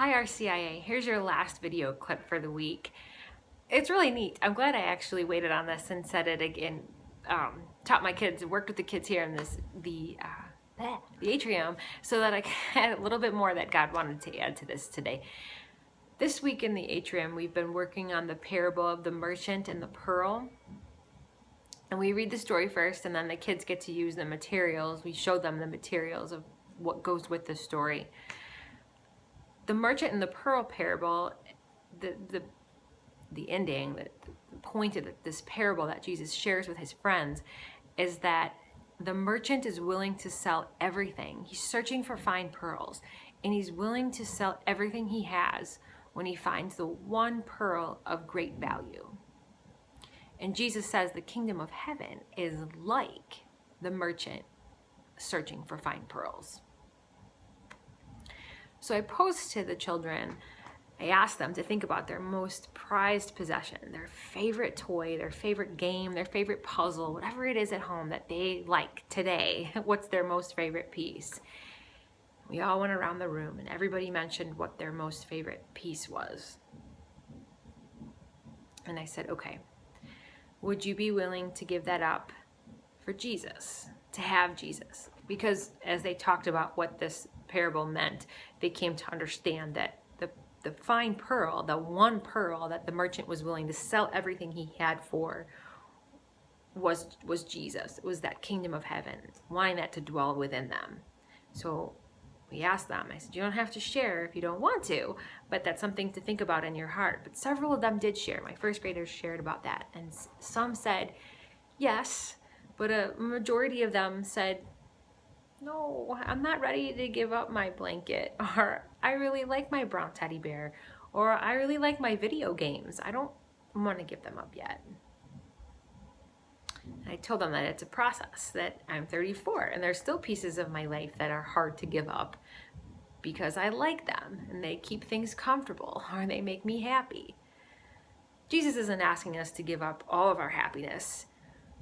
Hi RCIA, here's your last video clip for the week. It's really neat. I'm glad I actually waited on this and said it again. Taught my kids, worked with the kids here in the atrium, so that I had a little bit more that God wanted to add to this today. This week in the atrium, we've been working on the parable of the merchant and the pearl. And we read the story first, and then the kids get to use the materials. We show them the materials of what goes with the story. The merchant and the pearl parable, the ending, the point of this parable that Jesus shares with his friends is that the merchant is willing to sell everything. He's searching for fine pearls, and he's willing to sell everything he has when he finds the one pearl of great value. And Jesus says the kingdom of heaven is like the merchant searching for fine pearls. So I posed to the children, I asked them to think about their most prized possession, their favorite toy, their favorite game, their favorite puzzle, whatever it is at home that they like today. What's their most favorite piece? We all went around the room and everybody mentioned what their most favorite piece was. And I said, okay, would you be willing to give that up for Jesus, to have Jesus? Because as they talked about what this parable meant, they came to understand that the fine pearl, the one pearl that the merchant was willing to sell everything he had for was Jesus. It was that kingdom of heaven, wanting that to dwell within them. So we asked them, I said, you don't have to share if you don't want to, but that's something to think about in your heart. But several of them did share. My first graders shared about that. And some said, yes, but a majority of them said, no, I'm not ready to give up my blanket, or I really like my brown teddy bear, or I really like my video games. I don't want to give them up yet. And I told them that it's a process, that I'm 34 and there's still pieces of my life that are hard to give up because I like them and they keep things comfortable or they make me happy. Jesus isn't asking us to give up all of our happiness,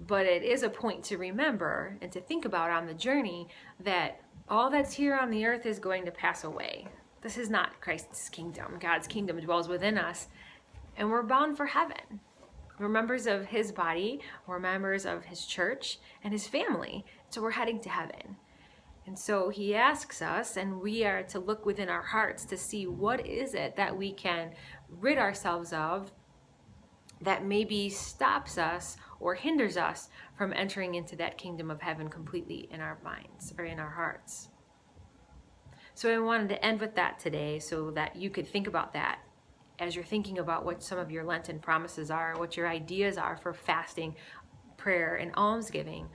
but it is a point to remember and to think about on the journey that all that's here on the earth is going to pass away. This is not Christ's kingdom. God's kingdom dwells within us, and we're bound for heaven. We're members of his body, we're members of his church and his family, so we're heading to heaven. And so he asks us, and we are to look within our hearts to see what is it that we can rid ourselves of that maybe stops us or hinders us from entering into that kingdom of heaven completely in our minds or in our hearts. So I wanted to end with that today so that you could think about that as you're thinking about what some of your Lenten promises are, what your ideas are for fasting, prayer, and almsgiving.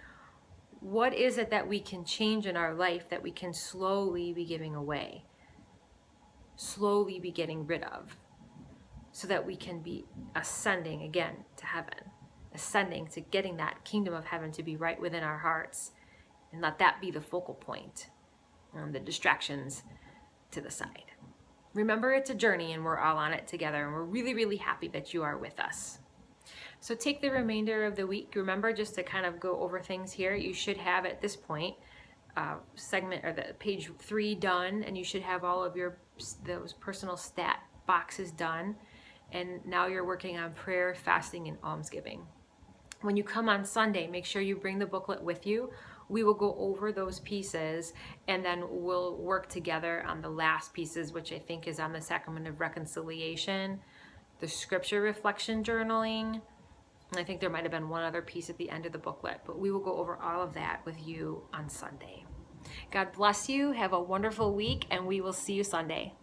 What is it that we can change in our life that we can slowly be giving away, slowly be getting rid of, so that we can be ascending again to heaven, ascending to getting that kingdom of heaven to be right within our hearts, and let that be the focal point, the distractions to the side. Remember, it's a journey and we're all on it together, and we're really, really happy that you are with us. So take the remainder of the week. Remember, just to kind of go over things here, you should have at this point segment or the page 3 done, and you should have all of those personal stat boxes done. And now you're working on prayer, fasting, and almsgiving. When you come on Sunday, make sure you bring the booklet with you. We will go over those pieces, and then we'll work together on the last pieces, which I think is on the Sacrament of Reconciliation, the scripture reflection journaling, and I think there might have been one other piece at the end of the booklet, but we will go over all of that with you on Sunday. God bless you. Have a wonderful week, and we will see you Sunday.